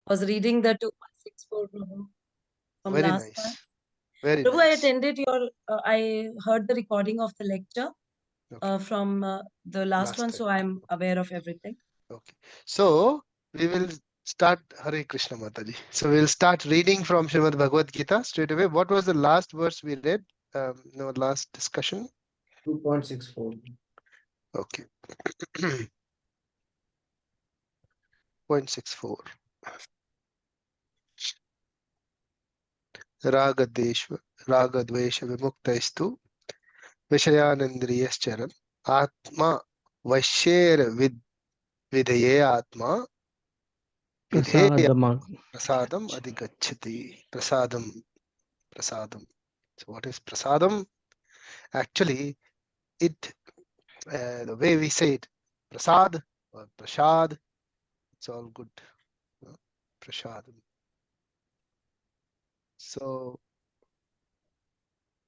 Was reading the 2164 Prabhu from Very last time. nice. Very Prabhu, I nice. attended your, I heard the recording of the lecture Okay. from the last one, Time. so I'm aware of everything. Okay. So we will start Hare Krishna Mataji. So we'll start reading from Srimad Bhagavad Gita straight away. What was the last verse we read? In our last discussion. 2.64. Okay. 0.64. Ragadvesha vimuktastu Vishayanandriyascharan Atma Vaisher Vidhaye Atma Vidheya Prasadama. Prasadam Adhigachati. Prasadam. So what is prasadam? Actually, it the way we say it, prasad or prasad, it's all good. Prasadam. So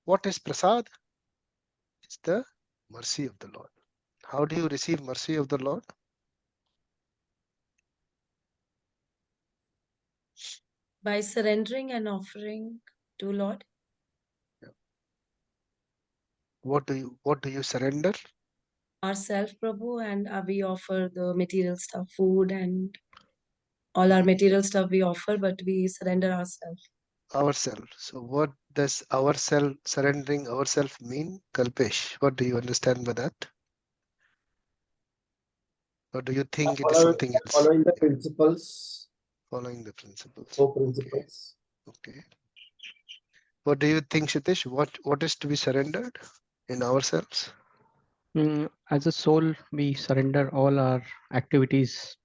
what is prasad? It's the mercy of the Lord. How do you receive mercy of the Lord? By surrendering and offering to Lord. What do you surrender? Ourself, Prabhu, and we offer the material stuff, food and all our material stuff we offer, but we surrender ourselves. Ourself. So what does surrendering ourself mean? Kalpesh, what do you understand by that? Or do you think it is something else? Following the principles. Following the principles. 4 principles. Okay. What do you think, Shitish? What is to be surrendered in ourselves? As a soul, we surrender all our activities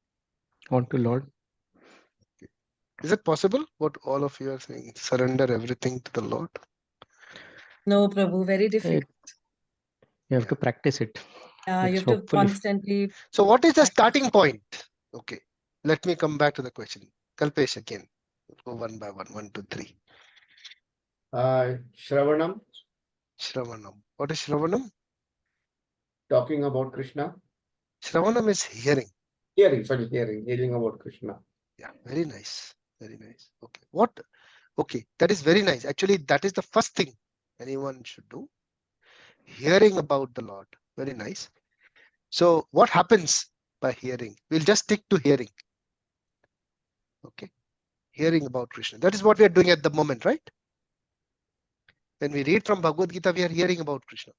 onto Lord. Is it possible what all of you are saying? Surrender everything to the Lord? No, Prabhu, very difficult. You have to practice it. You It's have to hopefully- constantly. So what is the starting point? Okay. Let me come back to the question. Kalpesh again. Go one by one. 1, 2, 3. Shravanam, Shravanam. What is Shravanam? talking about Krishna. Shravanam is hearing. Hearing about Krishna. Yeah, very nice. Very nice. Okay. What? Okay, that is very nice. Actually, that is the first thing anyone should do. Hearing about the Lord. Very nice. So what happens by hearing? We'll just stick to hearing. Okay. Hearing about Krishna. That is what we are doing at the moment, right? When we read from Bhagavad Gita, we are hearing about Krishna.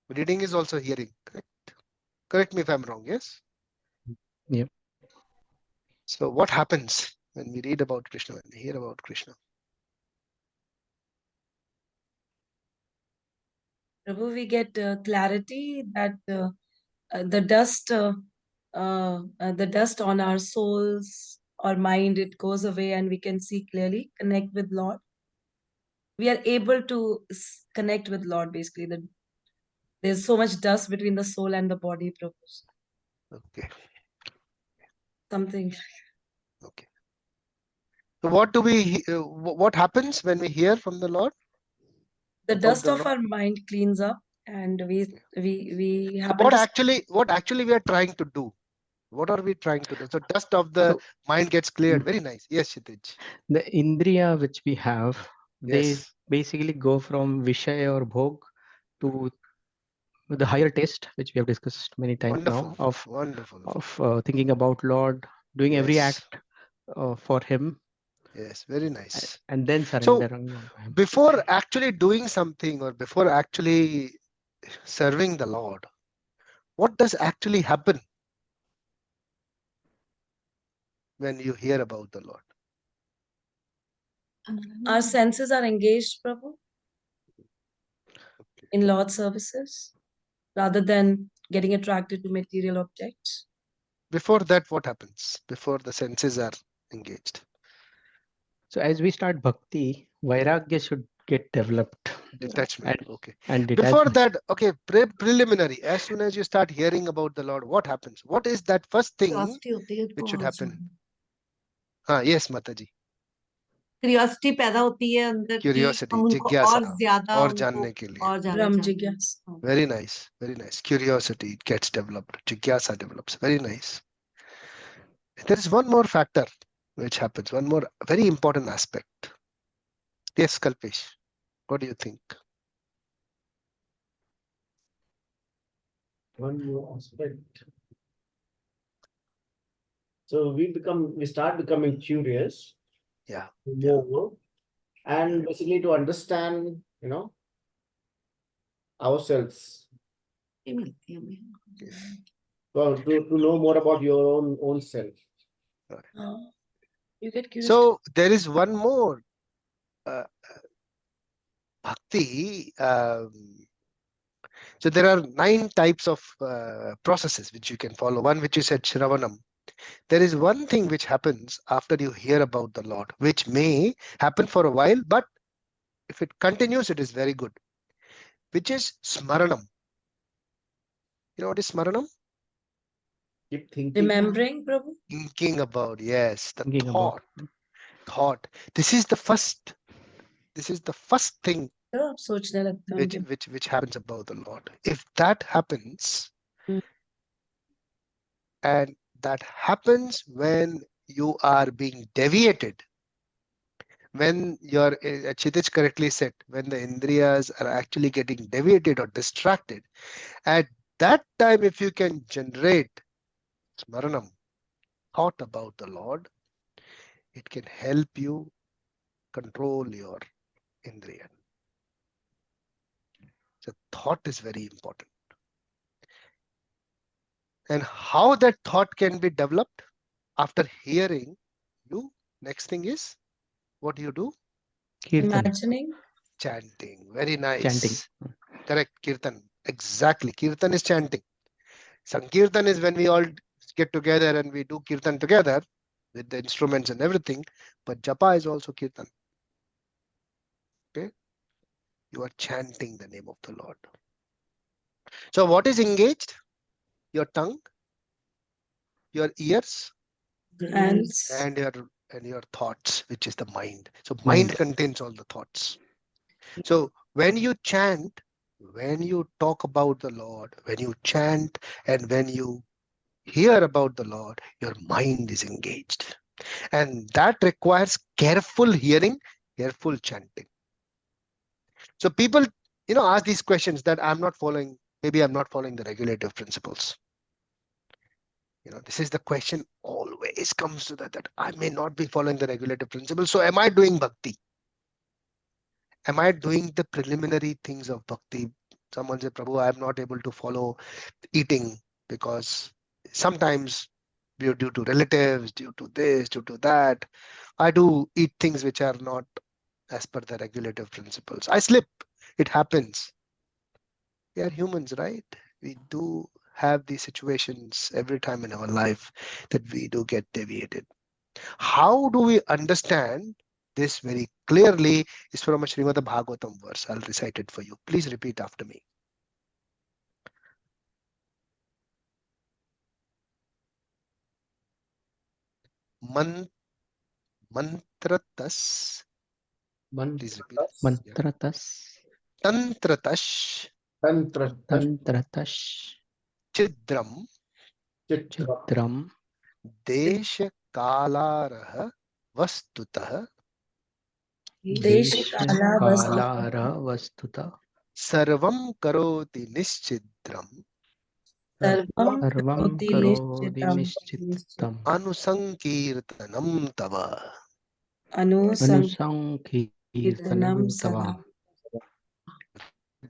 Reading is also hearing, correct? Correct me if I'm wrong, yes? Yep. So what happens when we read about Krishna, when we hear about Krishna? Prabhu, we get clarity that the dust on our souls or mind, it goes away and we can see clearly, connect with Lord. We are able to connect with Lord, basically. There's so much dust between the soul and the body, Prabhu. Okay. Something. Okay. So what happens when we hear from the Lord? The About dust the of Lord? our mind cleans up, and we So happen what to actually we are trying to do? What are we trying to do? So dust of the mind gets cleared. Very nice. Yes, Kshitij. The Indriya which we have, they Yes. basically go from Vishaya or Bhog to the higher taste, which we have discussed many times Wonderful. now, of Wonderful. thinking about Lord, doing every Yes. act for Him, Yes, very nice. and then So surrendering onto Him. before actually doing something or before actually serving the Lord, what does actually happen when you hear about the Lord? our senses are engaged, Prabhu, in Lord services, rather than getting attracted to material objects. Before that, what happens? Before the senses are engaged. So as we start bhakti, vairagya should get developed. Detachment. Okay. And Before detachment. that, okay, preliminary. As soon as you start hearing about the Lord, what happens? What is that first thing which should happen? Yes, Mataji. Curiosity पैदा होती है अंदर की Curiosity, हम उनको जिज्ञासा, और ज्यादा और उनको जानने के लिए. और ज्यादा Brahma जानना है। Jigyasa. Very nice, very nice. Curiosity, it gets developed. Jigyasa develops. Very nice. There is one more factor. which happens. One more very important aspect. Yes, Kalpesh, what do you think? One more aspect. So we start becoming curious. Yeah. More, and basically to understand, ourselves. Well, to know more about your own self. You get curious. So there is one more bhakti. So there are 9 types of processes which you can follow. One which you said Shravanam. There is one thing which happens after you hear about the Lord, which may happen for a while, but if it continues, it is very good, which is Smaranam. You know what is Smaranam? Keep thinking. Remembering, Prabhu? Thinking about, yes, the Thinking about. thought. This is the first thing सोचने लगता हूँ which happens about the Lord. If that happens, and that happens when you are being deviated, when your Chitij correctly said, when the Indriyas are actually getting deviated or distracted, at that time, if you can generate Smaranam, thought about the Lord, it can help you control your Indriya. So thought is very important. And how that thought can be developed after hearing you, next thing is, what do you do? Kirtan. Imagining. Chanting. Very nice. Chanting. Correct. Kirtan. Exactly. Kirtan is chanting. Sankirtan is when we all get together and we do kirtan together with the instruments and everything. But japa is also kirtan. Okay. You are chanting the name of the Lord. So what is engaged? Your tongue, your ears, And your thoughts, which is the mind. So mind contains all the thoughts. So when you chant, when you talk about the Lord, when you chant, and when you hear about the Lord, your mind is engaged. And that requires careful hearing, careful chanting. So people, ask these questions that maybe I'm not following the regulative principles. This is the question always comes to that I may not be following the regulative principles. So am I doing bhakti? Am I doing the preliminary things of bhakti? Someone said, Prabhu, I am not able to follow eating because sometimes due to relatives, due to this, due to that, I do eat things which are not as per the regulative principles. I slip. It happens. We are humans, right? We do have these situations every time in our life that we do get deviated. How do we understand this very clearly? Is from a Srimad Bhagavatam verse. I'll recite it for you. Please repeat after me. Mantratas. Please repeat. Mantratas. Tantratash. Tantratash. Chidram. Chidram. Desha Kalarah Vastutah. Deshakalara vastuta. Sarvam Karoti Nischidram. Sarvam karoti nishchitam. Anusankirtanam Tava. Anusankirtanam tava.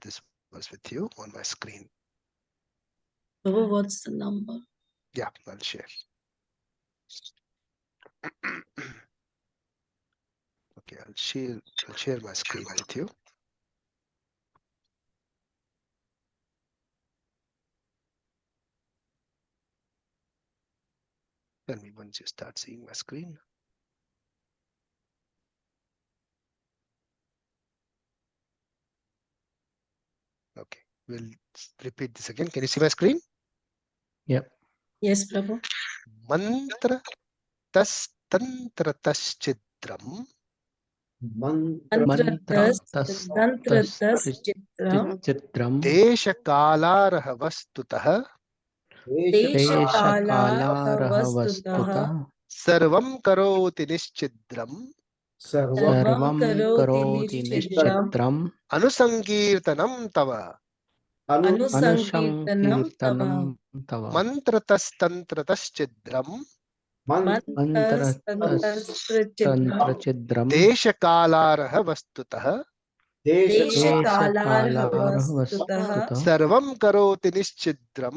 This was with you on my screen. Prabhu, what's the number? Yeah, I'll share. Okay, I'll share my screen with you. Tell me once you start seeing my screen. Okay, we'll repeat this again. Can you see my screen? Yep. Yes, Prabhu. Mantra tas tantra taschidram. Mantratas chitram. Desha Kalarah Vastutah. Deshakalarah Deshakalara vastutah. Sarvam karoti nischidram. Sarvam Sarvam karoti karoti nishchidram nishchidram Anusankirtanam tava. anusankirtanam tava anusankirtanam tava Mantratastantrataschidram. mantas tantas mantratantrachidram Deshakalarah vastutah. desha kalarha deshakalarah vastutah vastutah Sarvam karoti nischidram.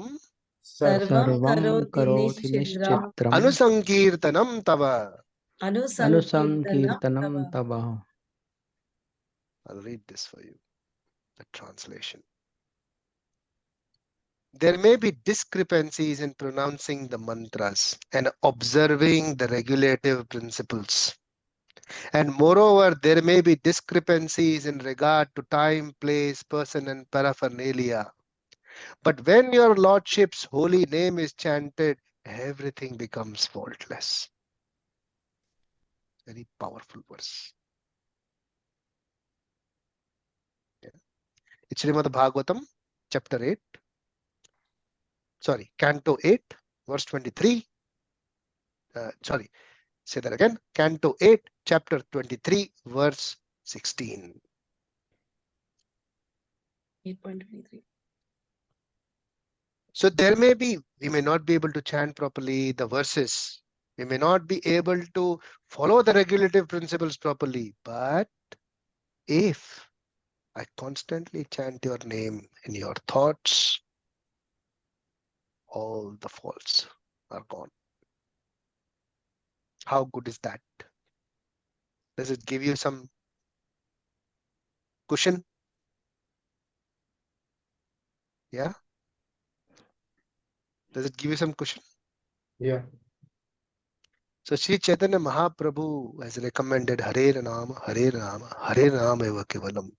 sarvam sarvam karoti karoti nishchidram nishchidram Anusankirtanam tava. anusankirtanam anusankirtanam tava. tava. I'll read this for you, the translation. There may be discrepancies in pronouncing the mantras and observing the regulative principles. And moreover, there may be discrepancies in regard to time, place, person, and paraphernalia. But when your Lordship's holy name is chanted, everything becomes faultless. Very powerful verse. Yeah. It's Srimad Bhagavatam, chapter 8. Sorry, Canto 8, verse 23. Say that again. Canto 8, chapter 23, verse 16. 8.23. So we may not be able to chant properly the verses. We may not be able to follow the regulative principles properly. But if I constantly chant your name in your thoughts, all the faults are gone. How good is that? Does it give you some cushion? Yeah? Does it give you some cushion? Yeah. So Sri Chaitanya Mahaprabhu has recommended Hare Nama, Hare Nama, Hare Nama eva kevalam.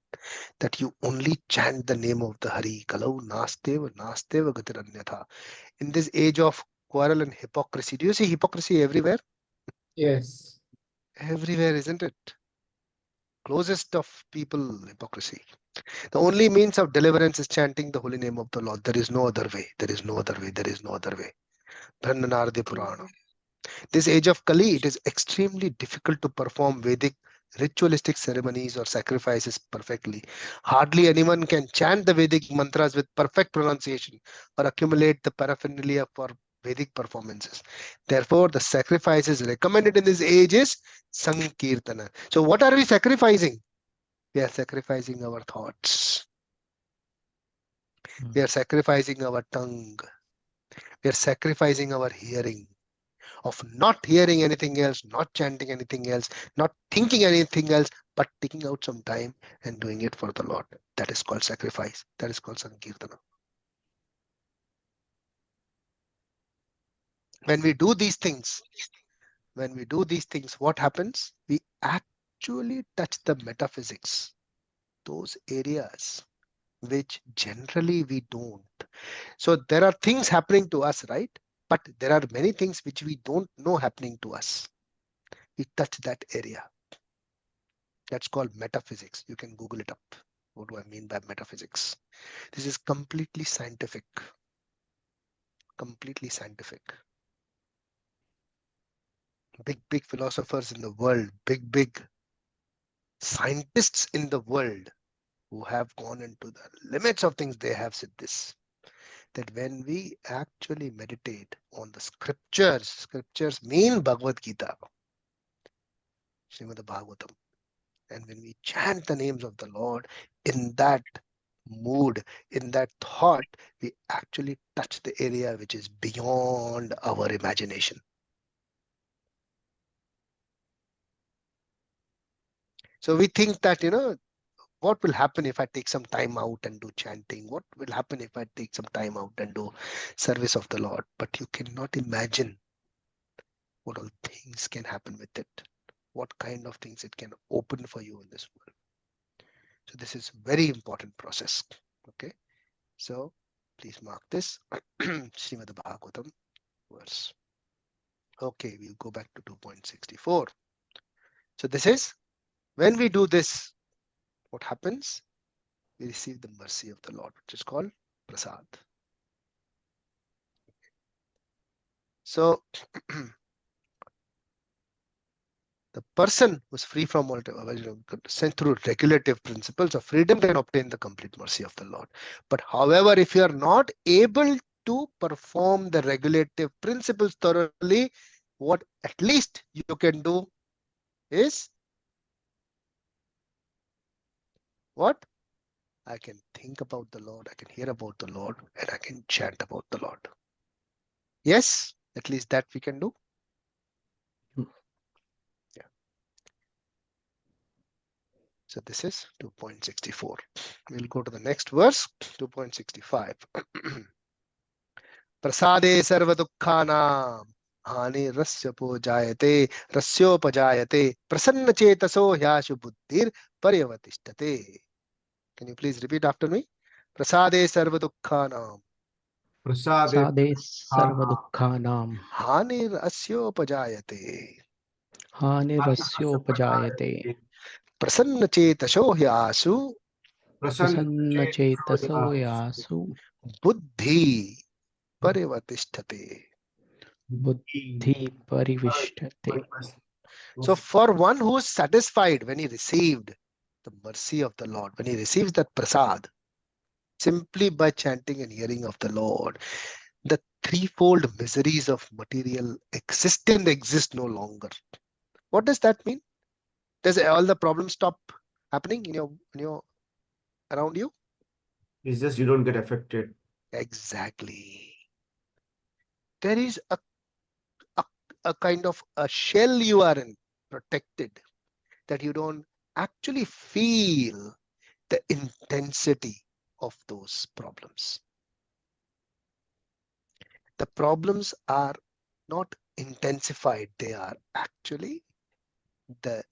That you only chant the name of the Hari. Kalau nasteva nasteva gatiranyatha. In this age of quarrel and hypocrisy, do you see hypocrisy everywhere? Yes. Everywhere, isn't it? Closest of people, hypocrisy. The only means of deliverance is chanting the holy name of the Lord. There is no other way. There is no other way. There is no other way. Brahmanardi Purana. This age of Kali, it is extremely difficult to perform Vedic ritualistic ceremonies or sacrifices perfectly. Hardly anyone can chant the Vedic mantras with perfect pronunciation or accumulate the paraphernalia for Vedic performances. Therefore, the sacrifices recommended in this age is Sankirtana. So what are we sacrificing? We are sacrificing our thoughts. We are sacrificing our tongue. We are sacrificing our hearing. Of not hearing anything else, not chanting anything else, not thinking anything else, but taking out some time and doing it for the Lord. That is called sacrifice. That is called Sankirtana. When we do these things, what happens? We actually touch the metaphysics, those areas which generally we don't. So there are things happening to us, right? But there are many things which we don't know happening to us. We touch that area. That's called metaphysics. You can Google it up. What do I mean by metaphysics? This is completely scientific. Completely scientific. Big philosophers in the world, big scientists in the world who have gone into the limits of things, they have said this. That when we actually meditate on the scriptures mean Bhagavad Gita, Srimad Bhagavatam, and when we chant the names of the Lord in that mood, in that thought, we actually touch the area which is beyond our imagination. So we think that, what will happen if I take some time out and do chanting? What will happen if I take some time out and do service of the Lord? But you cannot imagine what all things can happen with it. What kind of things it can open for you in this world. So this is very important process. Okay. So please mark this. Srimad Bhagavatam verse. Okay, we'll go back to 2.64. So this is, when we do this, what happens? We receive the mercy of the Lord, which is called prasad. So The person who's free from all sent through regulative principles of freedom can obtain the complete mercy of the Lord. But however, if you are not able to perform the regulative principles thoroughly, what at least you can do is what? I can think about the Lord, I can hear about the Lord, and I can chant about the Lord. Yes, at least that we can do. Yeah. So this is 2.64. We'll go to the next verse, 2.65. Prasade sarva dukkhana hani rasyapo jayate rasyopajayate prasanna chetaso hyashu buddhir paryavatishtate. Can you please repeat after me? Prasade sarva dukkhana Sade sarva dukkhanam hani rasyopajayate hanirasyopajayate prasanna chetaso hyashu prasanna chetaso yasu buddhi paryavatishtate. buddhi parivishtate. So for one who is satisfied when he received the mercy of the Lord, when he receives that prasad, simply by chanting and hearing of the Lord, the threefold miseries of material existence exist no longer. What does that mean? Does all the problems stop happening in your around you? It's just you don't get affected. Exactly. There is a kind of a shell you are in, protected, that you don't actually feel the intensity of those problems. The problems are not intensified, they are actually the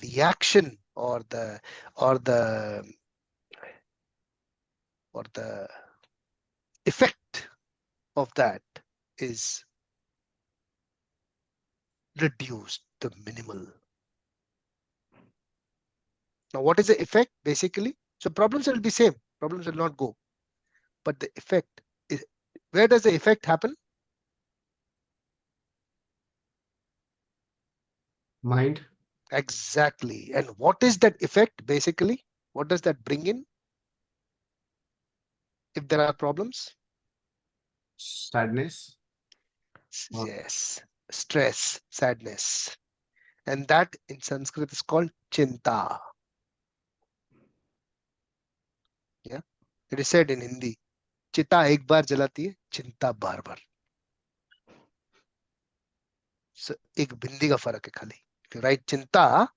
reaction or the effect of that is reduced, the minimal. Now, what is the effect basically? So problems will be same, problems will not go, but the effect is, where does the effect happen? Mind. Exactly. And what is that effect basically? What does that bring in if there are problems? Sadness. Yes, stress, sadness. And that in Sanskrit is called chinta. Yeah, it is said in Hindi, चिता एक बार जलाती है, चिंता बार बार. So एक बिंदी का फर्क है खाली. If you write चिंता,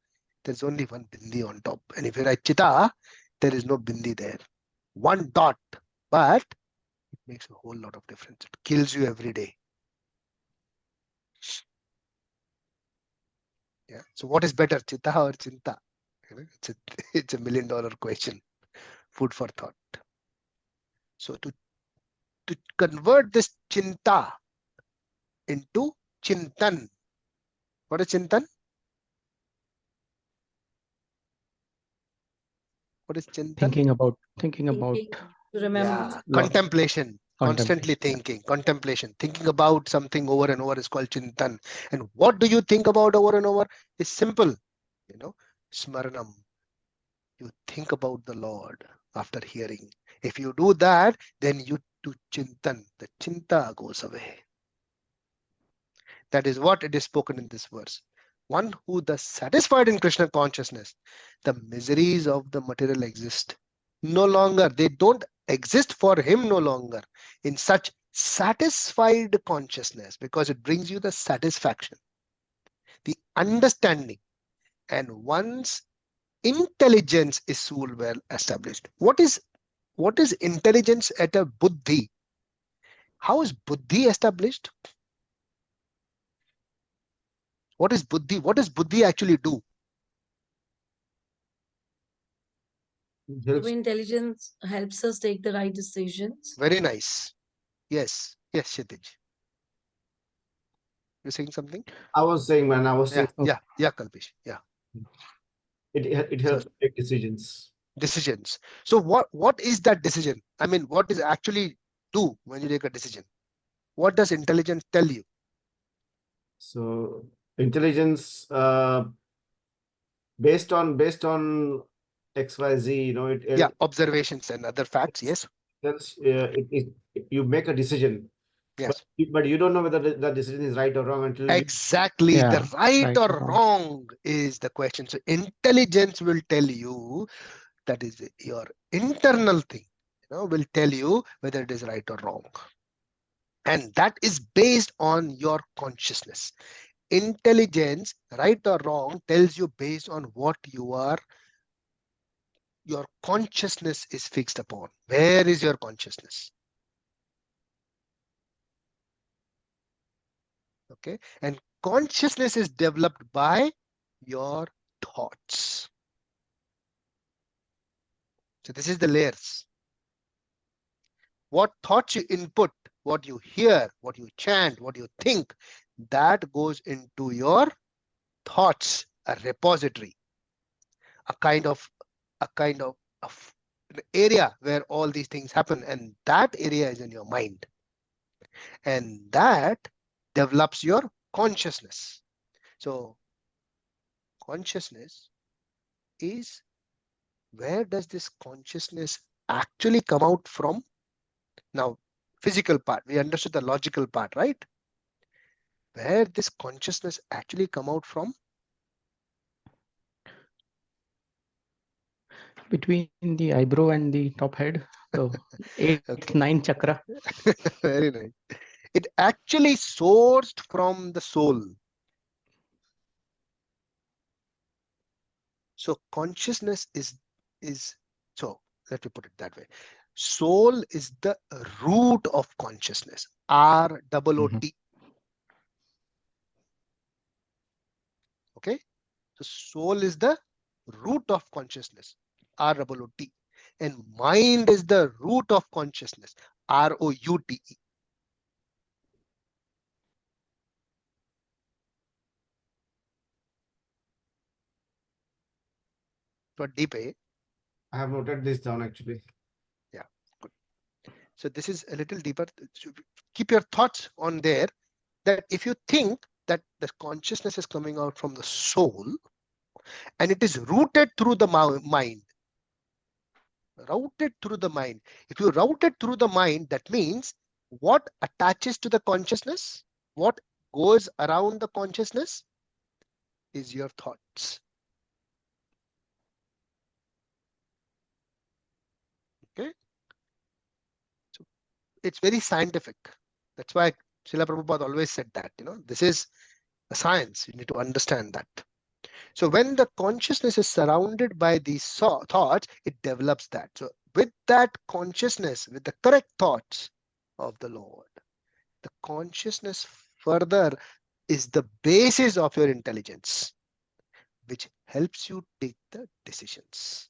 there is only one bindi on top, and if you write chita, there is no bindi there. One dot, but it makes a whole lot of difference. It kills you every day. Yeah. So what is better, chita or chinta? It's a $1 million question. Food for thought. So to convert this chinta into chintan. What is chintan? What is chintan? Thinking about Remember. Yeah, contemplation. Constantly thinking, contemplation, thinking about something over and over is called chintan. And what do you think about over and over? It's simple, smaranam. You think about the Lord after hearing. If you do that, then you do chintan. The chinta goes away. That is what it is spoken in this verse. One who thus satisfied in Krishna consciousness, the miseries of the material exist no longer. They don't exist for him no longer in such satisfied consciousness, because it brings you the satisfaction, the understanding, and one's intelligence is so well established. What is intelligence at a buddhi? How is buddhi established? What is buddhi? What does buddhi actually do? So intelligence helps us take the right decisions. Very nice. Yes, Kshitij. You're saying something? I was saying, man, Yeah, Kalpesh. Yeah. It helps make decisions. Decisions. So what is that decision? I mean, what is actually do when you take a decision? What does intelligence tell you? So intelligence based on XYZ, Yeah, observations and other facts. Yes. you make a decision, Yes. but you don't know whether the decision is right or wrong until Exactly. Yeah, The right right or or wrong. wrong is the question. So intelligence will tell you, that is your internal thing, will tell you whether it is right or wrong. And that is based on your consciousness. Intelligence, right or wrong, tells you based on what your consciousness is fixed upon. Where is your consciousness? Okay. And consciousness is developed by your thoughts. So this is the layers. What thoughts you input, what you hear, what you chant, what you think, that goes into your thoughts, a repository, a kind of an area where all these things happen, and that area is in your mind, and that develops your consciousness. So consciousness is, where does this consciousness actually come out from? Now, physical part, we understood the logical part, right? Where this consciousness actually come out from? Between the eyebrow and the top head, the 8, Okay. 9 chakra. Very nice. It actually sourced from the soul. So consciousness is so let me put it that way. Soul is the root of consciousness. ROOT. Okay. So soul is the root of consciousness. ROOT. And mind is the root of consciousness. ROUTE. So deep, eh? I have noted this down actually. Yeah, good. So this is a little deeper. So keep your thoughts on there, that if you think that the consciousness is coming out from the soul and it is rooted through the mind, routed through the mind. If you route it through the mind, that means what attaches to the consciousness, what goes around the consciousness is your thoughts. Okay. So it's very scientific. That's why Srila Prabhupada always said that, this is a science. You need to understand that. So when the consciousness is surrounded by these thoughts, it develops that. So with that consciousness, with the correct thoughts of the Lord, the consciousness further is the basis of your intelligence, which helps you take the decisions.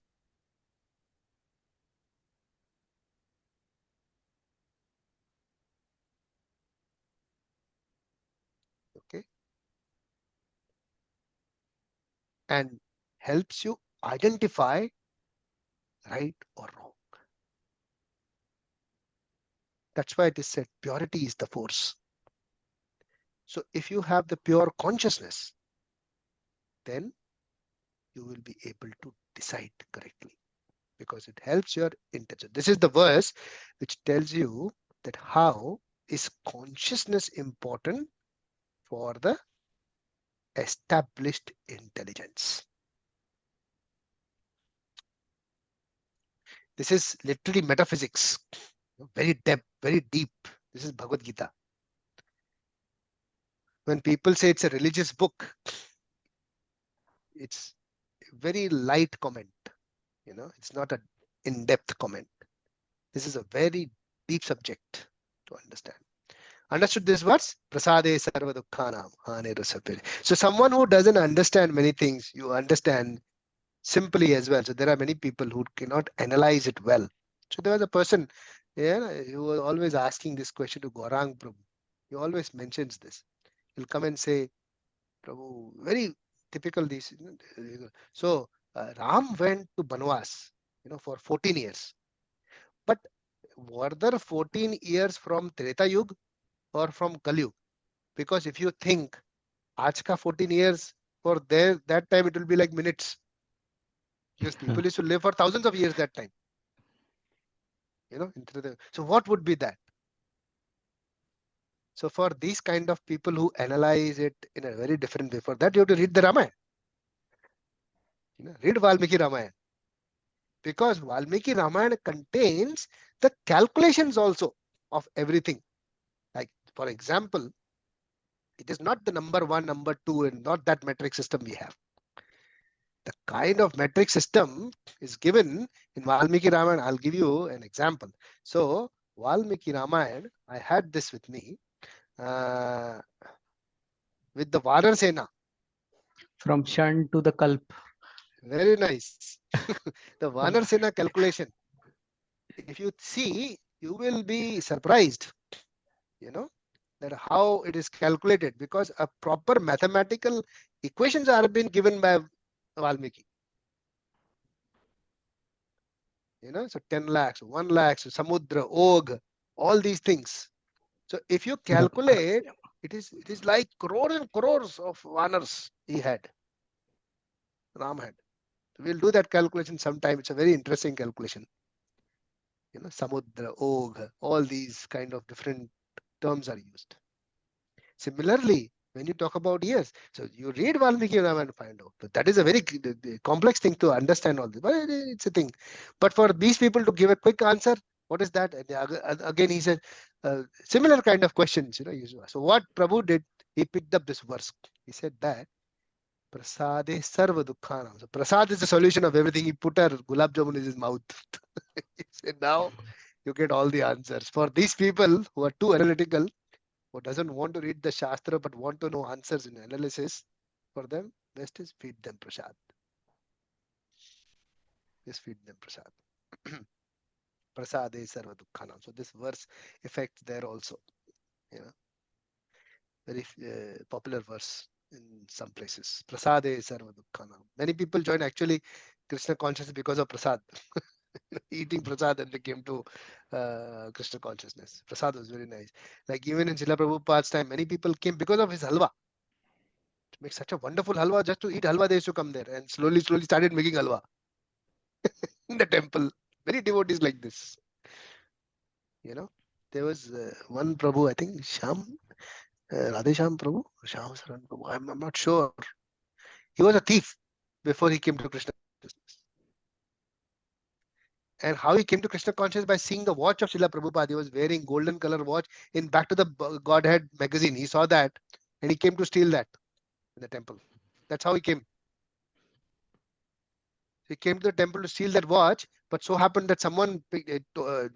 Okay. And helps you identify right or wrong. That's why it is said purity is the force. So if you have the pure consciousness, then you will be able to decide correctly, because it helps your intention. This is the verse which tells you that how is consciousness important for the established intelligence. This is literally metaphysics, very depth, very deep. This is Bhagavad Gita. When people say it's a religious book, it's a very light comment. It's not an in-depth comment. This is a very deep subject to understand. Understood these words? Prasade sarva dukkhanam hane rasapire. So someone who doesn't understand many things, you understand simply as well. So there are many people who cannot analyze it well. So there was a person, who was always asking this question to Gaurang Prabhu. He always mentions this. He'll come and say, Prabhu, very typical these. So Ram went to Banwas, for 14 years. But were there 14 years from Treta Yuga or from Kali Yuga? Because if you think Aaj ka 14 years, for that time it will be like minutes. Because people used to live for thousands of years that time. So what would be that? So for these kind of people who analyze it in a very different way, for that you have to read the Ramayana. Read Valmiki Ramayana. Because Valmiki Ramayana contains the calculations also of everything. Like, for example, it is not the number 1, number 2, and not that metric system we have. The kind of metric system is given in Valmiki Ramayana. I'll give you an example. So, Valmiki Ramayana, I had this with me with the Vanar Sena. From Shan to the Kalp. Very nice. The Vanar Sena calculation. If you see, you will be surprised, that how it is calculated, because a proper mathematical equations are being given by Valmiki. So 10 lakhs, 1 lakh, Samudra, Og, all these things. So if you calculate, it is like crores and crores of Vanars he had. Ram had. So we'll do that calculation sometime. It's a very interesting calculation. Samudra, Og, all these kind of different terms are used. Similarly, when you talk about years, so you read Valmiki Ramayana and find out. But that is a very complex thing to understand all this. But it's a thing. But for these people to give a quick answer, what is that? And again, he said similar kind of questions. So what Prabhu did, he picked up this verse. He said that Prasade Sarva Dukkhanam. So Prasad is the solution of everything. He put a gulab jamun in his mouth. He said, now you get all the answers. For these people who are too analytical, who doesn't want to read the Shastra but want to know answers in analysis, for them, best is feed them prasad. Just feed them prasad. Prasade sarva dukkhanam. So this verse affects there also. Very popular verse in some places. Prasade sarva dukkhanam. Many people join actually Krishna consciousness because of prasad. Eating prasad and they came to Krishna consciousness. Prasad was very nice. Like even in Srila Prabhupada's time, many people came because of his halwa. To make such a wonderful halwa, just to eat halwa, they used to come there and slowly started making halwa in the temple. Many devotees like this. There was one Prabhu, I think Sham, Radhe Sham Prabhu, Sham Saran Prabhu. I'm not sure. He was a thief before he came to Krishna consciousness. And how he came to Krishna consciousness, by seeing the watch of Srila Prabhupada. He was wearing golden color watch in Back to the Godhead magazine. He saw that and he came to steal that in the temple. That's how he came. He came to the temple to steal that watch, but so happened that someone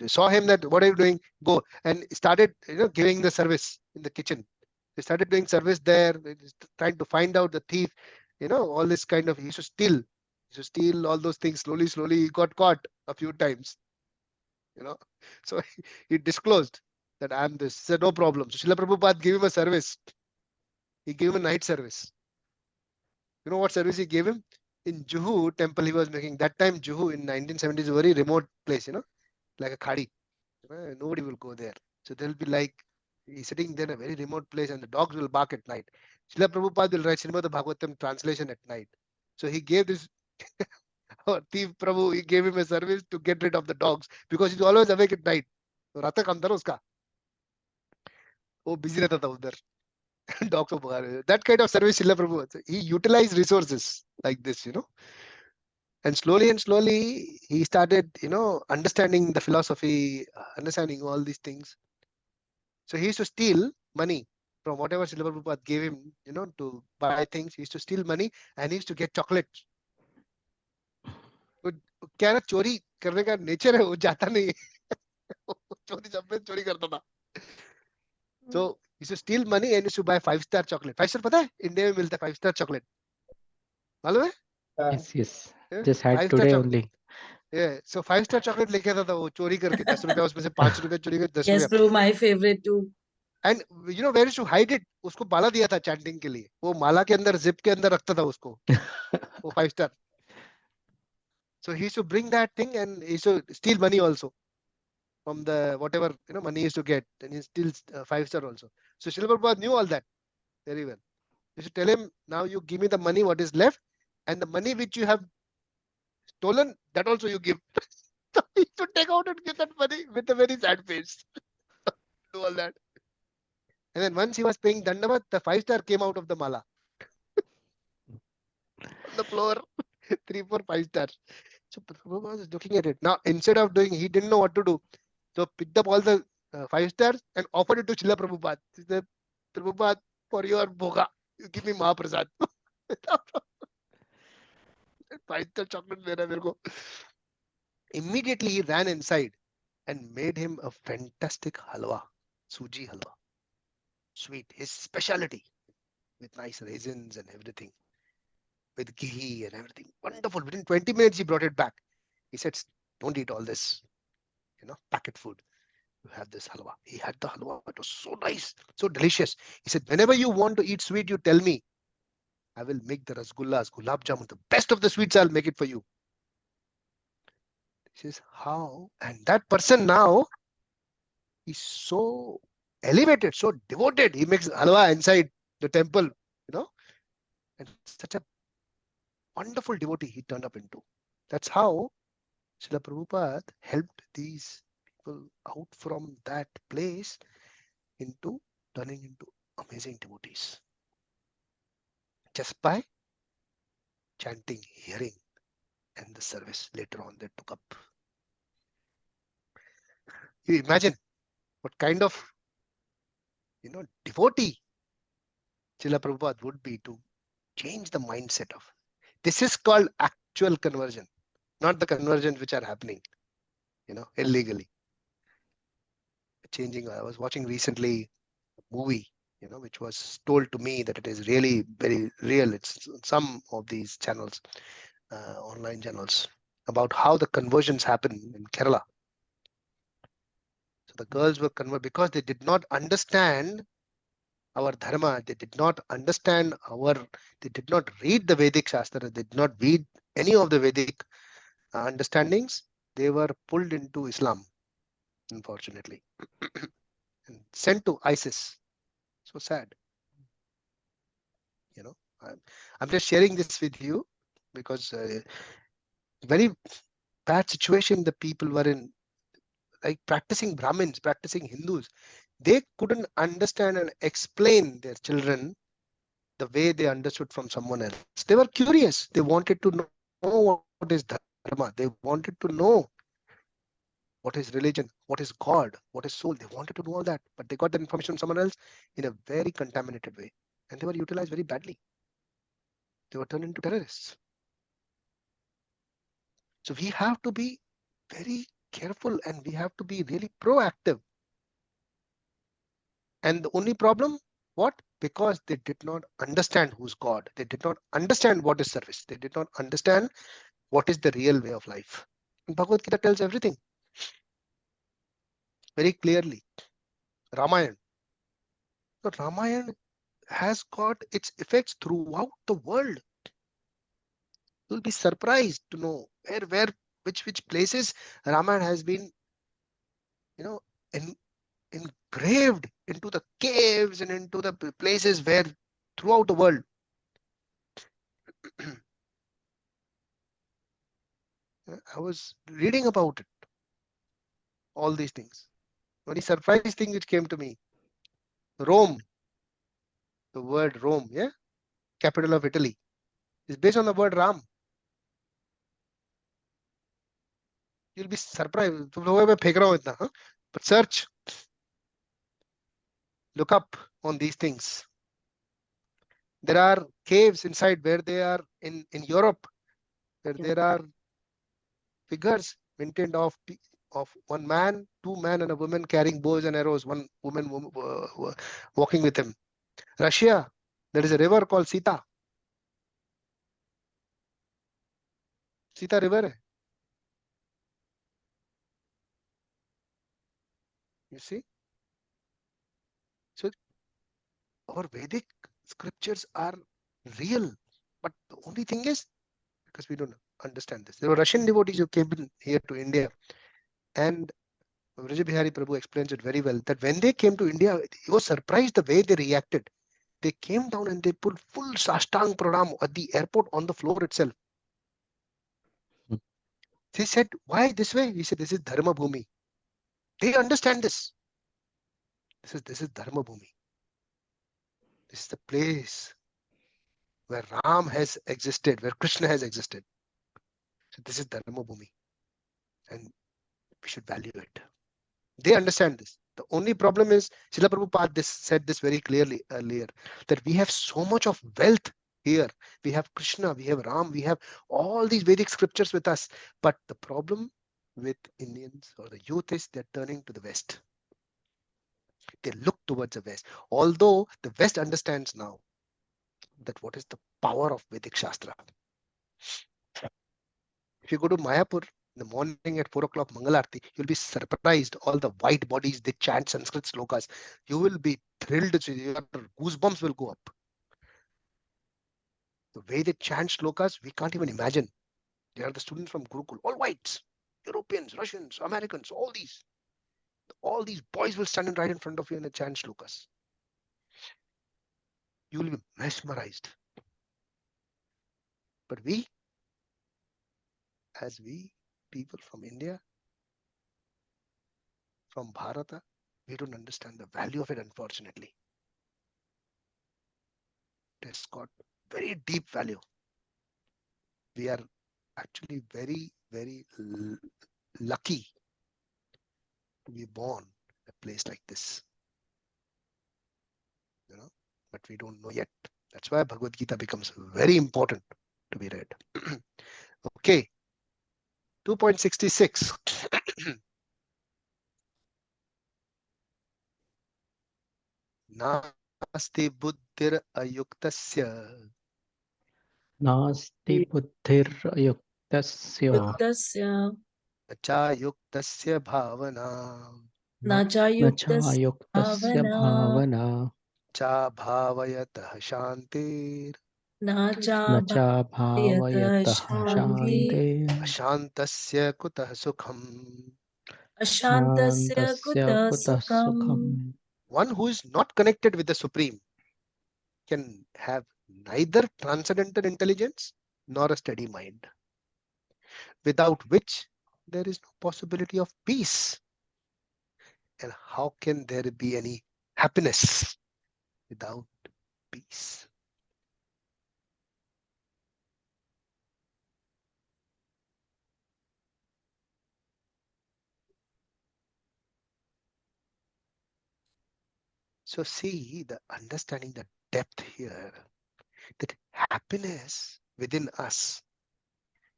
saw him that, what are you doing? Go. And started giving the service in the kitchen. They started doing service there, trying to find out the thief, all this kind of, he used to steal. He used to steal all those things slowly. He got caught a few times. So he disclosed that I'm this. He said, no problem. So Srila Prabhupada gave him a service. He gave him a night service. You know what service he gave him? In Juhu temple he was making. That time Juhu in 1970s is a very remote place, like a khadi. Nobody will go there. So they'll be like, he's sitting there in a very remote place and the dogs will bark at night. Srila Prabhupada will write Srimad Bhagavatam translation at night. So he gave this thief Prabhu, he gave him a service to get rid of the dogs because he's always awake at night. So रात तक अंदर उसका वो busy रहता था उधर. Dogs को भगा रहे. That kind of service Srila Prabhu, he utilized resources like this, and slowly he started understanding the philosophy, understanding all these things. So he used to steal money from whatever Srila Prabhupada gave him, to buy things. He used to steal money and he used to get chocolates. तो क्या ना, चोरी करने का nature है, वो जाता नहीं है. चोरी जब में चोरी करता था. So he used to steal money and used to buy 5-star chocolate. 5-star पता है इंडिया में मिलता है 5-star chocolate, मालूम है? Yes. Just had 5-star today chocolate. only. Yeah, so 5-star chocolate लेके आता था वो चोरी करके 10 रुपया, उसमें से 5 रुपया चोरी करके 10 Yes, रुपया. bro, my favorite too. And where is to hide it? उसको माला दिया था चैंटिंग के लिए. वो माला के अंदर जिप के अंदर रखता था उसको. वो 5-star. So he used to bring that thing and he used to steal money also from the whatever money he used to get, and he steals 5-star also. So Srila Prabhupada knew all that very well. You should tell him, now you give me the money, what is left, and the money which you have stolen, that also you give. So he should take out and give that money with a very sad face. Do all that. And then once he was paying Dandavat, the 5-star came out of the mala on the floor. 3, 4, 5 stars. So Prabhupada was looking at it. Now, instead of doing, he didn't know what to do. So picked up all the 5 stars and offered it to Srila Prabhupada. He said, Prabhupada, for your bhoga, you give me Mahaprasad. 5-star chocolate dena mere ko. Immediately he ran inside and made him a fantastic halwa, suji halwa, sweet, his specialty, with nice raisins and everything, with ghee and everything. Wonderful. Within 20 minutes, he brought it back. He said, don't eat all this, packet food. You have this halwa. He had the halwa. It was so nice, so delicious. He said, whenever you want to eat sweet, you tell me. I will make the rasgullas, gulab jamun, the best of the sweets. I'll make it for you. He says, how? And that person now is so elevated, so devoted. He makes halwa inside the temple, and such a wonderful devotee he turned up into. That's how Srila Prabhupada helped these people out from that place into turning into amazing devotees. Just by chanting, hearing, and the service later on they took up. You imagine what kind of devotee Srila Prabhupada would be to change the mindset of. This is called actual conversion, not the conversions which are happening, illegally. Changing. I was watching recently a movie, which was told to me that it is really very real. It's some of these channels, online channels, about how the conversions happen in Kerala. So the girls were converted because they did not understand our dharma. They did not understand they did not read the Vedic Shastra. They did not read any of the Vedic understandings. They were pulled into Islam, unfortunately, and sent to ISIS. So sad. I'm just sharing this with you because very bad situation the people were in, like practicing Brahmins, practicing Hindus. They couldn't understand and explain their children the way they understood from someone else. They were curious. They wanted to know what is dharma. They wanted to know what is religion, what is God, what is soul. They wanted to know all that, but they got that information from someone else in a very contaminated way, and they were utilized very badly. They were turned into terrorists. So we have to be very careful and we have to be really proactive. And the only problem, what? Because they did not understand who's God. They did not understand what is service. They did not understand what is the real way of life. And Bhagavad Gita tells everything very clearly. Ramayana. So Ramayana has got its effects throughout the world. You'll be surprised to know which places Ramayana has been, engraved into the caves and into the places where throughout the world. I was reading about it, all these things. Very surprising thing which came to me. Rome, the word Rome, capital of Italy, is based on the word Ram. You'll be surprised. But search, look up on these things. There are caves inside where they are in Europe, where there are figures maintained of one man, 2 men, and a woman carrying bows and arrows. One woman walking with him. Russia, there is a river called Sita. Sita river. You see? So our Vedic scriptures are real. But the only thing is, because we don't understand this. There were Russian devotees who came in here to India. And Vrija Bihari Prabhu explains it very well, that when they came to India, he was surprised the way they reacted. They came down and they put full Sashtang Pranam at the airport on the floor itself. They said, why this way? We said, this is Dharma Bhumi. They understand this. This is Dharma Bhumi. This is the place where Ram has existed, where Krishna has existed. So this is Dharma Bhumi. And we should value it. They understand this. The only problem is, Srila Prabhupada said this very clearly earlier, that we have so much of wealth here. We have Krishna, we have Ram, we have all these Vedic scriptures with us. But the problem with Indians or the youth is they're turning to the West. They look towards the West. Although the West understands now that what is the power of Vedic Shastra. If you go to Mayapur in the morning at 4 o'clock Mangalarti, you'll be surprised. All the white bodies, they chant Sanskrit slokas. You will be thrilled. Your goosebumps will go up. The way they chant slokas, we can't even imagine. They are the students from Gurukul, all whites, Europeans, Russians, Americans, all these. All these boys will stand right in front of you and chant slokas. You will be mesmerized. But we, as we people from India, from Bharata, we don't understand the value of it, unfortunately. It has got very deep value. We are actually very, very lucky to be born in a place like this. But we don't know yet. That's why Bhagavad Gita becomes very important to be read. Okay. 2.66. Nasti buddhir ayuktasya. Nasti buddhir yuktasya. Yuktasya Nacha yuktasya bhavana. nacha Nacha yuktasya bhavana. Cha bhavayatah shantir. nacha Nacha bhavayatah bhavayatah shanti shanti. Ashantasya kutah sukham. ashantasya Shantasya kuta kutah sukham. sukham. One who is not connected with the Supreme can have neither transcendental intelligence nor a steady mind, without which there is no possibility of peace. And how can there be any happiness without peace? So see the understanding, the depth here, that happiness within us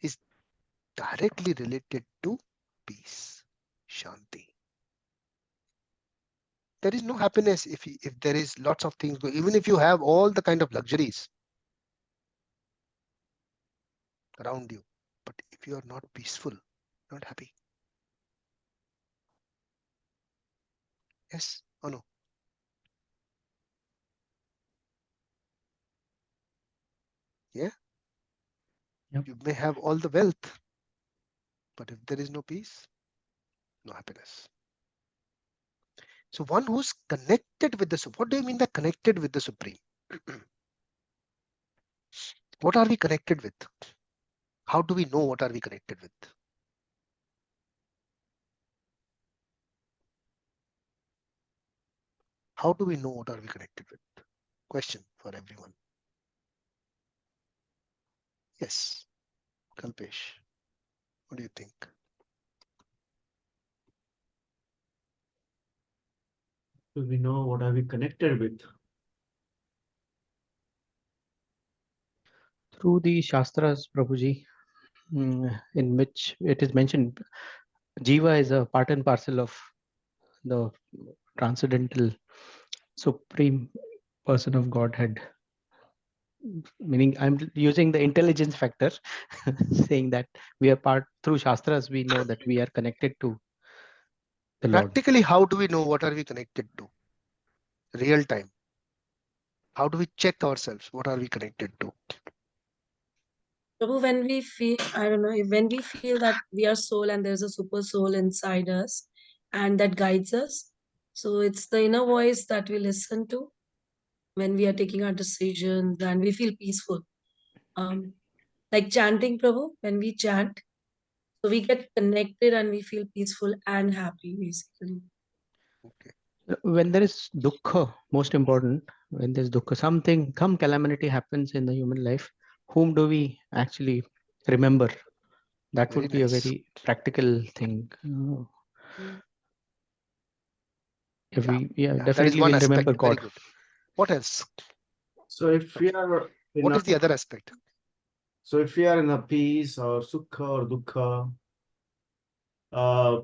is directly related to peace, shanti. There is no happiness if there is lots of things going, even if you have all the kind of luxuries around you, but if you are not peaceful, not happy. Yes or no? Yeah. Yep. You may have all the wealth, but if there is no peace, no happiness. So one who's connected with the Supreme. What do you mean by connected with the Supreme? What are we connected with? How do we know what are we connected with? How do we know what are we connected with? Question for everyone. Yes, Kalpesh, what do you think? Do we know what are we connected with? Through the Shastras, Prabhuji, in which it is mentioned, Jiva is a part and parcel of the transcendental supreme person of Godhead. Meaning, I'm using the intelligence factor, saying that we are part through Shastras, we know that we are connected to the Lord. Practically, how do we know what are we connected to? Real time. How do we check ourselves? What are we connected to? Prabhu, when we feel, I don't know, when we feel that we are soul and there's a super soul inside us and that guides us. So it's the inner voice that we listen to when we are taking our decisions and we feel peaceful. Like chanting, Prabhu, when we chant, so we get connected and we feel peaceful and happy, basically. Okay. When there is dukkha, most important, when there's dukkha, some calamity happens in the human life, whom do we actually remember? That Very would be a nice. very practical thing. If Yeah. we, Yeah. That is definitely one we'll aspect. remember Very God. good. What else? So if we are in What a is the other aspect? so if we are in a peace or sukha or dukkha, uh,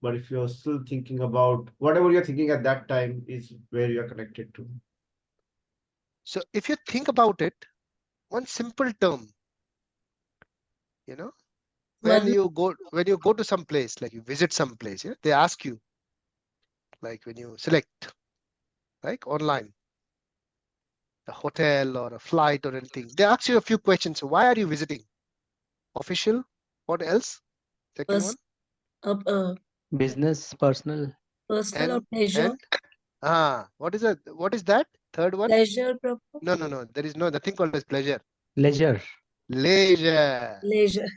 but if you're still thinking about whatever you're thinking at that time is where you're connected to. So if you think about it, one simple term, you know, when Well, you go to some place, like you visit some place, yeah, they ask you, like when you select, like online, a hotel or a flight or anything, they ask you a few questions. Why are you visiting? Official? What else? Second one. Business, personal, personal or And pleasure, what is that? What is that? Third one? pleasure, Prabhu, No. There is nothing called as pleasure. leisure. Leisure. leisure,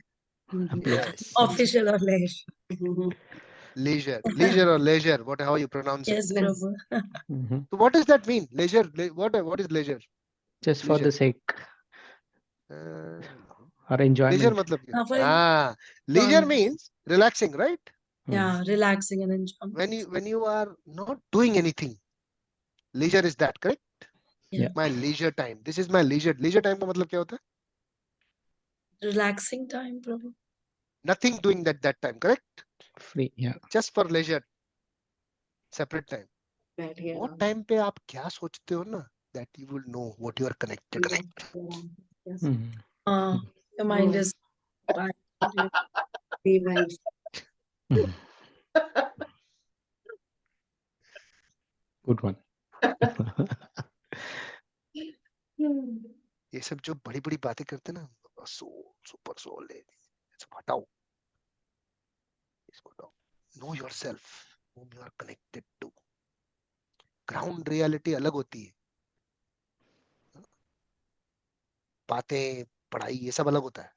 Pleasure. Yes. official or leisure. Leisure or leisure, how you pronounce it. Yes, Prabhu. Mhm. So what does that mean? Leisure. What is leisure? Just for Leisure. the sake No. or Leisure enjoyment. matlab kya? For Leisure enjoyment. means relaxing, right? Yeah, relaxing and enjoyment. When you are not doing anything, leisure is that, correct? Yeah. My leisure time. This is my leisure. Leisure time का मतलब क्या होता है? Relaxing time, Prabhu. Nothing doing that time, correct? Free, yeah. Just for leisure. Separate time. बैठ गया वो time पे आप क्या सोचते हो ना? That you will know what you are connected to. Yes. Mhm. Your mind is fine. Be right. Mhm. Good one. ये सब जो बड़ी बड़ी बातें करते हैं ना, सोल सुपर सोल हटाओ, इसको हटाओ. Know yourself, whom you are connected to. Ground reality अलग होती है. बातें, पढ़ाई, ये सब अलग होता है.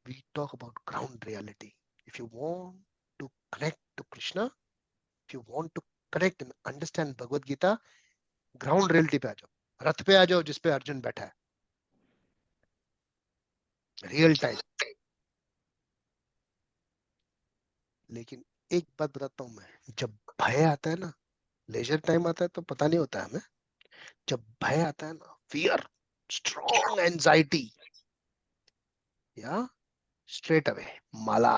We talk about ground reality. If you want to connect to Krishna, if you want to connect and understand Bhagavad Gita, ground reality पे आ जाओ. रथ पे आ जाओ जिस पे अर्जुन बैठा है. Real time. लेकिन एक बात बताता हूं मैं, जब भय आता है ना, लेजर टाइम आता है तो पता नहीं होता है हमें. जब भय आता है ना, फियर, स्ट्रॉन्ग एंजाइटी, या स्ट्रेट अवे माला,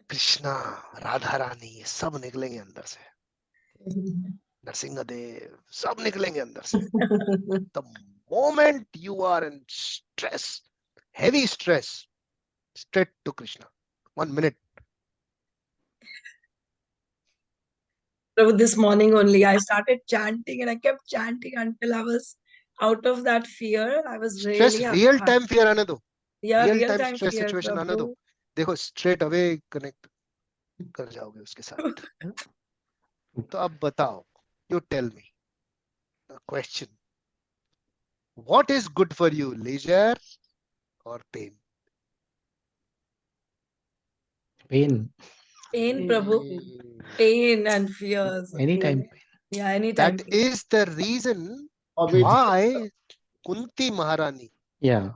कृष्णा, राधा रानी, ये सब निकलेंगे अंदर से. नरसिंहदेव, सब निकलेंगे अंदर से. The moment you are in stress, heavy stress, straight to Krishna. 1 minute. Prabhu, this morning only, I started chanting and I kept chanting until I was out of that fear. I was Stress, really real happy. time fear आने दो. Yeah, Real real time time stress fear, situation आने दो. Prabhu. देखो straight away connect कर जाओगे उसके साथ. तो अब बताओ, you tell me the question. What is good for you, leisure or pain? Pain. Pain, Prabhu. Pain and fears. Anytime pain. Yeah, anytime. That is the reason Obviously, why Kunti Maharani Yeah.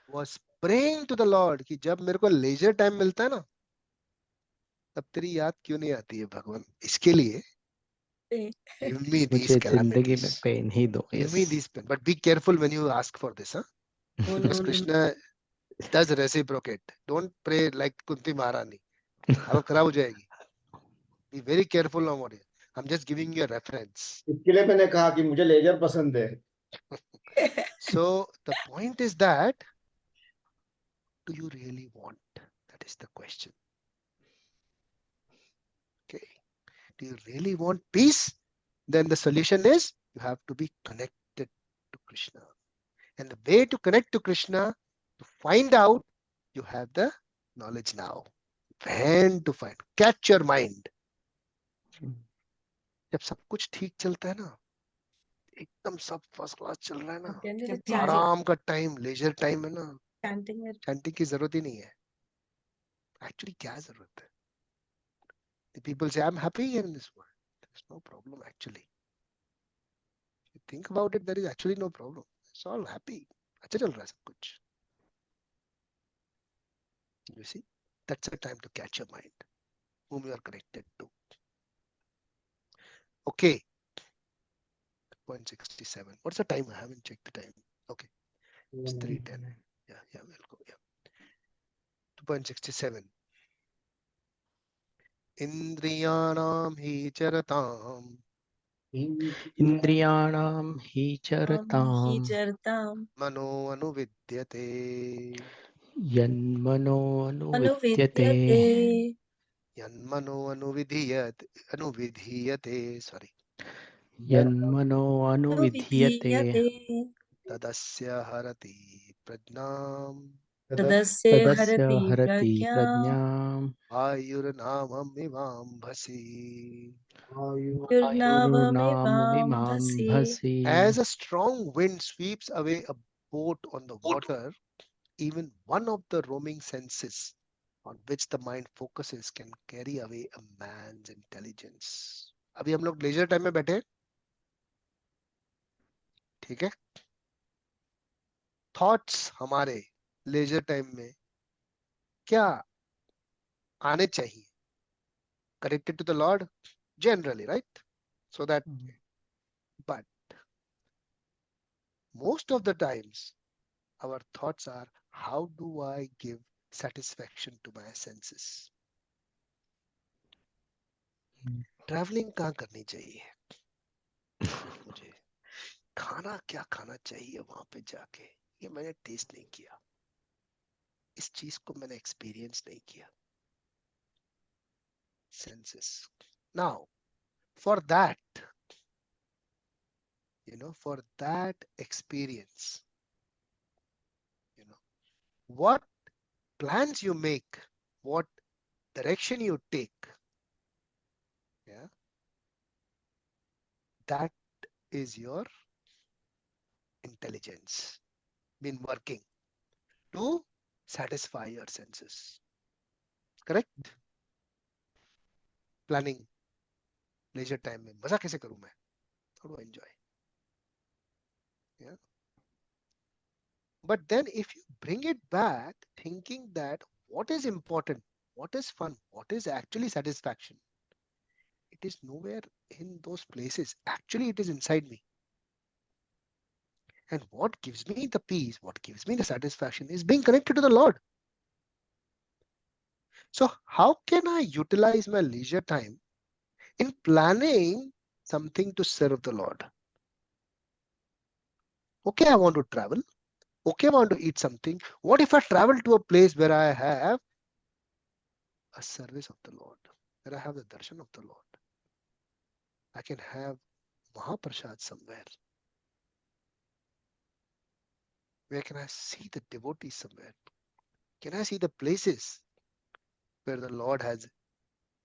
was praying to the Lord कि जब मेरे को leisure time मिलता है ना, तब तेरी याद क्यों नहीं आती है भगवान? इसके लिए Pain. give me these मुझे जिंदगी में calamities. पेन ही दो. Give me these pain. But be careful when you ask for this, huh? No, Because no, no. Krishna does reciprocate. Don't pray like Kunti Maharani. हालत खराब हो जाएगी. Be very careful on what you. I'm just giving you a reference. इसके लिए मैंने कहा कि मुझे लेजर पसंद है. So the point is that, do you really want? That is the question. Okay. Do you really want peace? Then the solution is you have to be connected to Krishna. And the way to connect to Krishna, to find out, you have the knowledge now. When to find? Catch your mind. जब सब कुछ ठीक चलता है ना, एकदम सब first class चल रहा है ना, Can we do chanting? आराम का टाइम, लेजर टाइम है ना, Chanting it. चैंटिंग की जरूरत ही नहीं है. एक्चुअली क्या जरूरत है? The people say I'm happy here in this world. There's no problem actually. If you think about it, there is actually no problem. It's all happy. अच्छा चल रहा है सब कुछ. You see, that's a time to catch your mind, whom you are connected to. Okay. 0.67. What's the time? I haven't checked the time. Okay, it's 3:10. Yeah, we'll go. Yeah. 2.67. Indriyanam hi charatam इन्द्रियाणां हि चरतां Chartam. mano anuvidyate यन्मनो अनुविद्यते Anuvidyate. yanmano anuvidhiyate. Sorry. यन्मनो अनुविधीयते Anuvidhyate. Tadasya harati prajnam Tadasya तदस्य harati हरति prajna. प्रज्ञाम् ayurnamam ivam bhasi. आयुर्नावमिमां Yurnavamivambhasi. भसि. As a strong wind sweeps away a boat on the water, even one of the roaming senses on which the mind focuses can carry away a man's intelligence. अभी हम लोग leisure time में बैठे हैं, ठीक है. Thoughts हमारे leisure time में क्या आने चाहिए? Connected to the Lord generally, right? So that, but most of the times our thoughts are, how do I give satisfaction to my senses? Travelling कहाँ करनी चाहिए मुझे? खाना क्या खाना चाहिए वहां पे जाके? ये मैंने टेस्ट नहीं किया, इस चीज को मैंने एक्सपीरियंस नहीं किया. Senses. Now for that, for that experience, what plans you make, what direction you take, yeah, that is your intelligence been working to satisfy your senses. Correct? Planning leisure time में मजा कैसे करूं मैं? How do I enjoy? Yeah. But then if you bring it back thinking that what is important, what is fun, what is actually satisfaction, it is nowhere in those places. Actually, it is inside me. And what gives me the peace, what gives me the satisfaction is being connected to the Lord. So how can I utilize my leisure time in planning something to serve the Lord? Okay, I want to travel. Okay, I want to eat something. What if I travel to a place where I have a service of the Lord, where I have the darshan of the Lord? I can have Mahaprasad somewhere. Where can I see the devotees somewhere? Can I see the places where the Lord has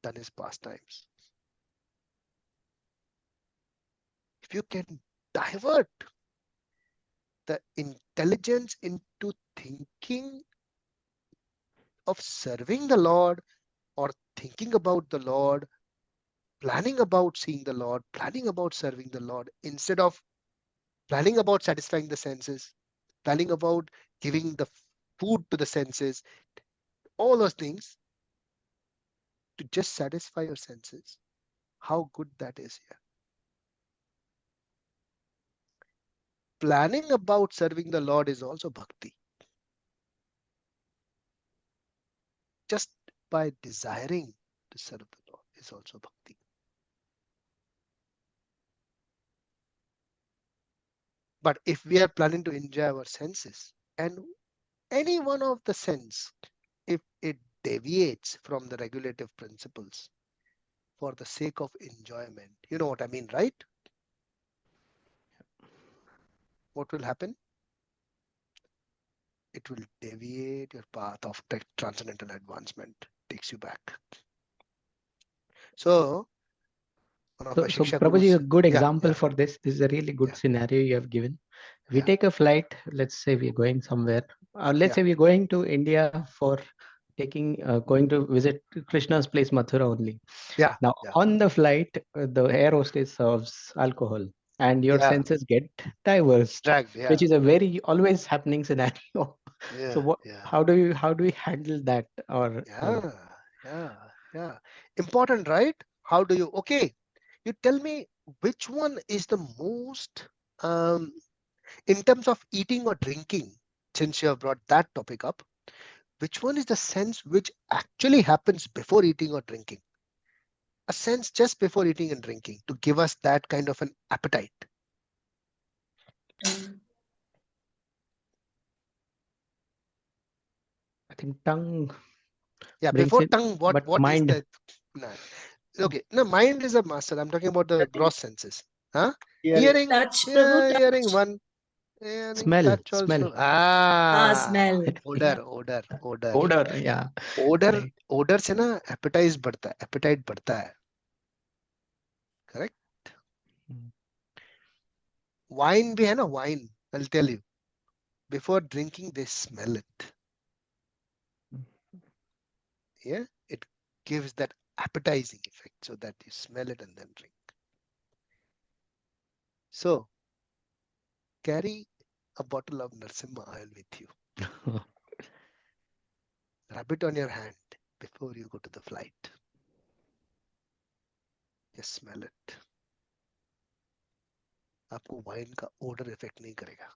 done his pastimes? If you can divert the intelligence into thinking of serving the Lord or thinking about the Lord, planning about seeing the Lord, planning about serving the Lord, instead of planning about satisfying the senses, planning about giving the food to the senses, all those things to just satisfy your senses, how good that is here. Planning about serving the Lord is also bhakti. Just by desiring to serve the Lord is also bhakti. But if we are planning to enjoy our senses, and any one of the sense, if it deviates from the regulative principles for the sake of enjoyment, you know what I mean, right? What will happen? It will deviate your path of transcendental advancement, takes you back. So So Shiksha Prabhuji, Gurus. a good Yeah, example yeah, for this. This is a really good yeah, scenario you have given. We yeah, take a flight. Let's say we're going somewhere. Let's yeah, say we're going to India for going to visit Krishna's place, Mathura only. yeah, Now, yeah, on the flight, the air hostess serves alcohol, and your yeah. senses get diverse, Dragged. Yeah, which is a very always happening scenario. So, yeah, what? yeah, How do we handle that? Or yeah, yeah, yeah. Important, right? How do you? Okay, you tell me which one is the most in terms of eating or drinking. Since you have brought that topic up, which one is the sense which actually happens before eating or drinking? A sense just before eating and drinking to give us that kind of an appetite. I think tongue Yeah, brings before it, tongue, but what is mind. the nah. Okay, no, mind is a master. I'm talking about the I think gross senses. Huh? Hearing. Hearing, touch, Prabhu, yeah, hearing touch. one, hearing, Smell, touch smell, also. Ah, Smell. odor, odor, odor. odor. Yeah, odor right. odor से ना appetite बढ़ता है. Correct. Mm. Wine भी है ना, wine. I'll tell you. Before drinking, they smell it. Yeah, it gives that appetizing effect so that you smell it and then drink. So carry a bottle of Narsimha oil with you. Rub it on your hand before you go to the flight. Just smell it. आपको wine का odor effect नहीं करेगा.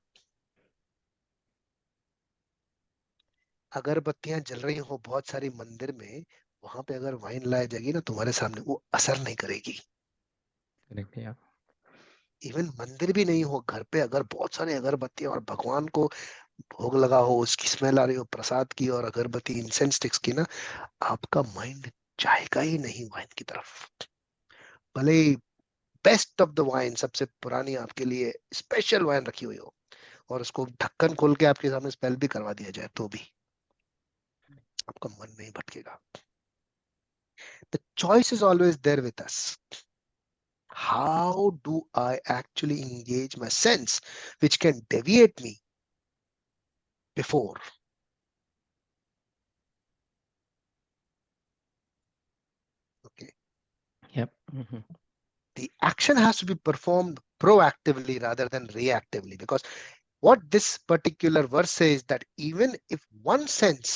अगरबत्तियां जल रही हो बहुत सारी मंदिर में, वहां पे अगर वाइन लाई जाएगी ना तुम्हारे सामने, वो असर नहीं करेगी. Correct. Yeah. इवन मंदिर भी नहीं हो, घर पे अगर बहुत सारे अगरबत्तियां और भगवान को भोग लगा हो, उसकी स्मेल आ रही हो प्रसाद की और अगरबत्ती इंसेंस स्टिक्स की ना, आपका माइंड जाएगा ही नहीं वाइन की तरफ. भले ही बेस्ट ऑफ द वाइन, सबसे पुरानी आपके लिए स्पेशल वाइन रखी हुई हो और उसको ढक्कन खोल के आपके सामने स्पेल भी करवा दिया जाए, तो भी आपका मन नहीं भटकेगा. The choice is always there with us. How do I actually engage my sense which can deviate me before? Okay. Yep. Mhm. The action has to be performed proactively rather than reactively, because what this particular verse says that even if one sense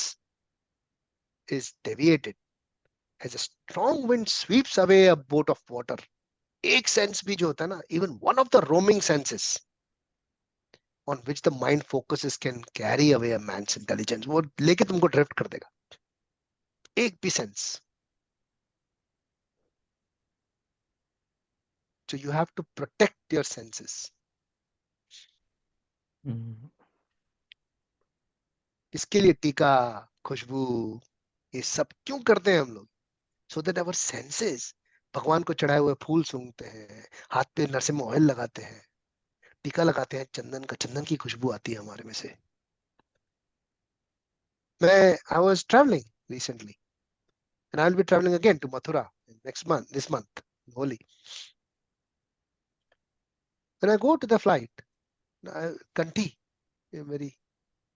is deviated, as a strong wind sweeps away a boat of water, एक sense भी जो होता है ना, even one of the roaming senses on which the mind focuses can carry away a man's intelligence. वो लेके तुमको drift कर देगा. एक भी sense. So you have to protect your senses. Mhm. इसके लिए टीका, खुशबू, ये सब क्यों करते हैं हम लोग? So that our senses, भगवान को चढ़ाए हुए फूल सूंघते हैं, हाथ पे नरसिम्हा ऑयल लगाते हैं, टीका लगाते हैं, चंदन की खुशबू आती है हमारे में से. I was traveling recently and I'll be traveling again to Mathura this month, Holi. When I go to the flight, कंठी मेरी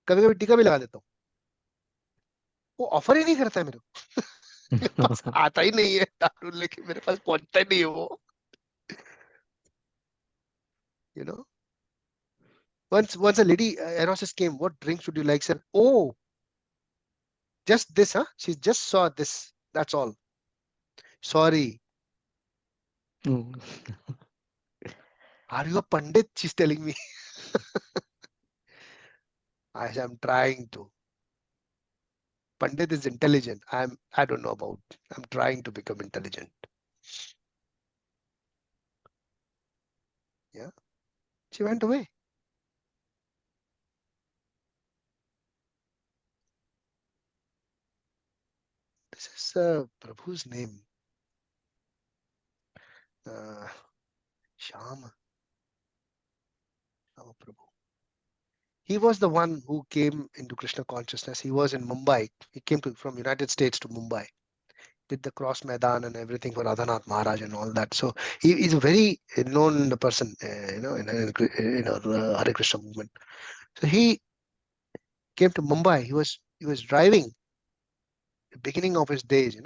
कभी कभी टीका भी लगा देता हूँ. वो ऑफर ही नहीं करता है मेरे को. मेरे पास आता ही नहीं है दारू लेके, मेरे पास पहुंचता ही नहीं है वो. You know, once a lady aerosis came, what drink should you like, sir? Oh, just this, huh? She just saw this, that's all. Sorry. Mm. Are you a pandit? She's telling me. I am trying to. Pandit is intelligent. I don't know about. I'm trying to become intelligent. Yeah. She went away. This is Prabhu's name. Shama Prabhu. He was the one who came into Krishna consciousness. He was in Mumbai. He came from United States to Mumbai. did the cross Maidan and everything for Radhanath Maharaj and all that. So he is a very known person, in Hare Krishna movement. So he came to Mumbai. He was driving the beginning of his days,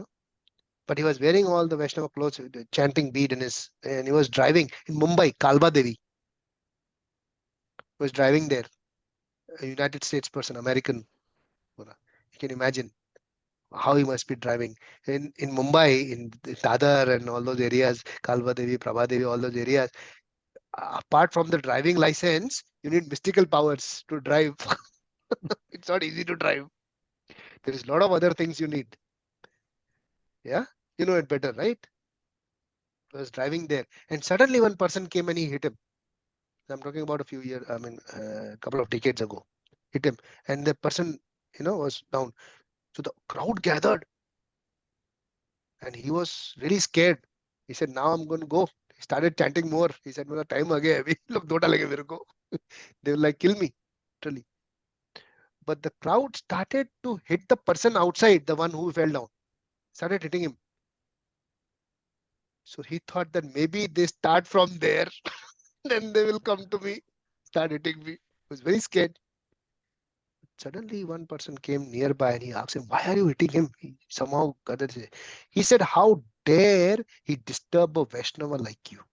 but he was wearing all the Vaishnava clothes, with the chanting bead and he was driving in Mumbai. Kalba Devi was driving there. A United States person, American. You can imagine how he must be driving in Mumbai, in Dadar and all those areas, Kalba Devi, Prabha Devi, all those areas. Apart from the driving license, you need mystical powers to drive. It's not easy to drive. There is a lot of other things you need. Yeah, you know it better, right? He was driving there, and suddenly one person came and he hit him. I'm talking about a few years, a couple of decades ago. Hit him, and the person, was down. So the crowd gathered, and he was really scared. He said, "Now I'm going to go." He started chanting more. He said, "मेरा time आ गया है अभी, लोग दौड़ा लगे मेरे को." They will like kill me, literally. But the crowd started to hit the person outside, the one who fell down. Started hitting him. So he thought that maybe they start from there, then they will come to me, start hitting me. He was very scared. Suddenly, one person came nearby and he asked him, "Why are you hitting him?" He somehow got it. He said, "How dare he disturb a Vaishnava like you?"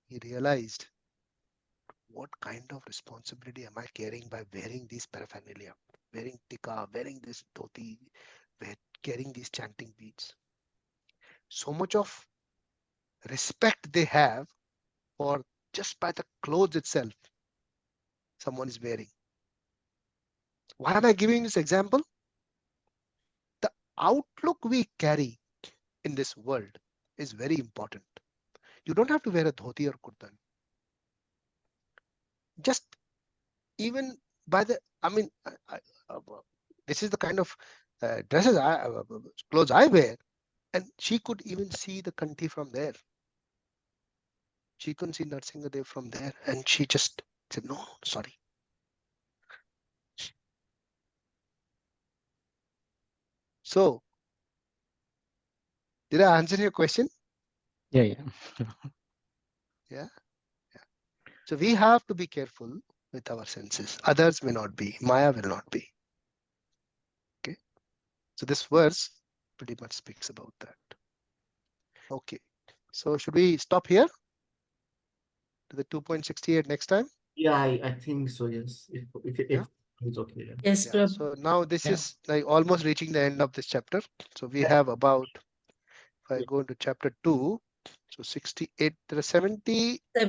He realized, what kind of responsibility am I carrying by wearing these paraphernalia, wearing tikka, wearing this dhoti, carrying these chanting beads. So much of respect they have for just by the clothes itself someone is wearing. Why am I giving this example? The outlook we carry in this world is very important. You don't have to wear a dhoti or kurta. Just even by the, uh, this is the kind of clothes I wear, and she could even see the kanti from there. She couldn't see Narsingadev from there, and she just said, "No, sorry." So, did I answer your question? Yeah, yeah. Yeah. So we have to be careful with our senses. Others may not be. Maya will not be. Okay. So this verse pretty much speaks about that. Okay. So should we stop here to the 2.68 next time? Yeah, I think so. Yes, if it's okay. Yeah. Yes, Yeah. Prabhu. So now this Yeah. is like almost reaching the end of this chapter. So we have about, if I go into chapter 2, so 68, there are 70